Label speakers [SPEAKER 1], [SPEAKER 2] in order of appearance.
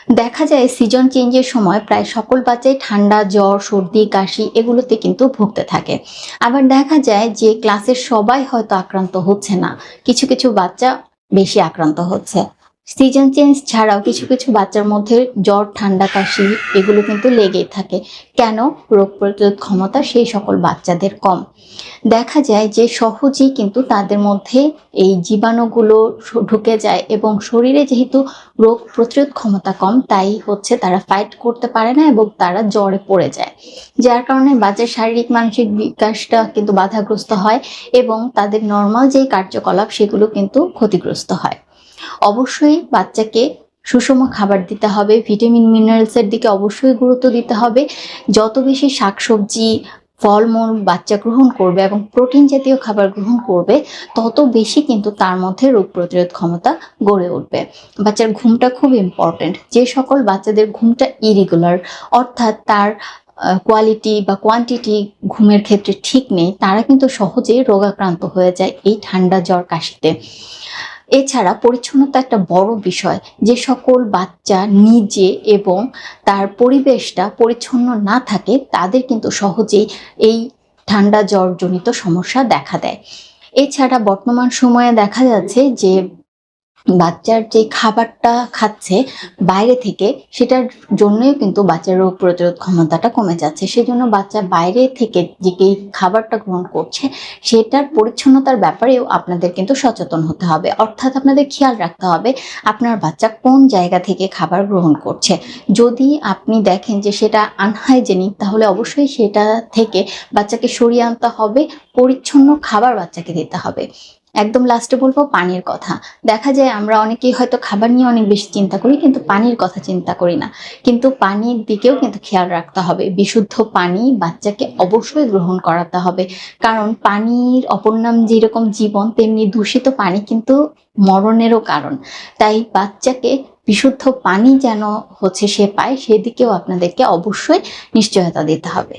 [SPEAKER 1] দেখা যায় সিজন চেঞ্জের সময় প্রায় সকল বাচ্চাই ঠান্ডা, জ্বর, সর্দি, কাশি এগুলোতে কিন্তু ভুগতে থাকে। আবার দেখা যায় যে ক্লাসের সবাই হয়তো আক্রান্ত হচ্ছে না, কিছু কিছু বাচ্চা বেশি আক্রান্ত হচ্ছে। সিজন চেঞ্জ ছাড়াও কিছু কিছু বাচ্চার মধ্যে জ্বর, ঠান্ডা, কাশি এগুলো কিন্তু লেগেই থাকে। কেন? রোগ প্রতিরোধ ক্ষমতা সেই সকল বাচ্চাদের কম। দেখা যায় যে সহজেই কিন্তু তাদের মধ্যে এই জীবাণুগুলো ঢুকে যায় এবং শরীরে যেহেতু রোগ প্রতিরোধ ক্ষমতা কম, তাই হচ্ছে তারা ফাইট করতে পারে না এবং তারা জ্বরে পড়ে যায়। যার কারণে বাচ্চার শারীরিক মানসিক বিকাশটা কিন্তু বাধাগ্রস্ত হয় এবং তাদের নরমাল যেই কার্যকলাপ সেগুলো কিন্তু ক্ষতিগ্রস্ত হয়। অবশ্যই বাচ্চাকে সুষম খাবার দিতে হবে, ভিটামিন মিনারেলসের দিকে অবশ্যই গুরুত্ব দিতে হবে। যত বেশি শাকসবজি, ফলমূল বাচ্চা গ্রহণ করবে এবং প্রোটিন জাতীয় খাবার গ্রহণ করবে, তত বেশি কিন্তু তার মধ্যে রোগ প্রতিরোধ ক্ষমতা গড়ে উঠবে। বাচ্চার ঘুমটা খুব ইম্পর্টেন্ট। যে সকল বাচ্চাদের ঘুমটা ইরেগুলার, অর্থাৎ তার কোয়ালিটি বা কোয়ান্টিটি ঘুমের ক্ষেত্রে ঠিক নেই, তারা কিন্তু সহজেই রোগাক্রান্ত হয়ে যায় এই ঠান্ডা, জ্বর, কাশিতে। এছাড়া পরিচ্ছন্নতা একটা বড় বিষয়। যে সকল বাচ্চা নিজে এবং তার পরিবেশটা পরিচ্ছন্ন না থাকে, তাদের কিন্তু সহজেই এই ঠান্ডা জ্বরজনিত সমস্যা দেখা দেয়। এছাড়া বর্তমান সময়ে দেখা যাচ্ছে যে বাচ্চার যে খাবারটা খাচ্ছে বাইরে থেকে, সেটার জন্যই কিন্তু বাচ্চার রোগ প্রতিরোধ ক্ষমতাটা কমে যাচ্ছে। সেজন্য বাচ্চা বাইরে থেকে যে এই খাবারটা গ্রহণ করছে, সেটার পরিচ্ছন্নতার ব্যাপারেও আপনাদের কিন্তু সচেতন হতে হবে। অর্থাৎ আপনাদের খেয়াল রাখতে হবে আপনার বাচ্চা কোন জায়গা থেকে খাবার গ্রহণ করছে। যদি আপনি দেখেন যে সেটা আনহাইজেনিক, তাহলে অবশ্যই সেটা থেকে বাচ্চাকে সরিয়ে আনতে হবে, পরিচ্ছন্ন খাবার বাচ্চাকে দিতে হবে। একদম লাস্টে বলবো পানির কথা। দেখা যায় আমরা অনেকেই হয়তো খাবার নিয়ে অনেক বেশি চিন্তা করি, কিন্তু পানির কথা চিন্তা করি না। কিন্তু পানির দিকেও কিন্তু খেয়াল রাখতে হবে। বিশুদ্ধ পানি বাচ্চাকে অবশ্যই গ্রহণ করাতে হবে। কারণ পানির অপর নাম যেরকম জীবন, তেমনি দূষিত পানি কিন্তু মরণেরও কারণ। তাই বাচ্চাকে বিশুদ্ধ পানি যেন হচ্ছে সে পায়, সেদিকেও আপনাদেরকে অবশ্যই নিশ্চয়তা দিতে হবে।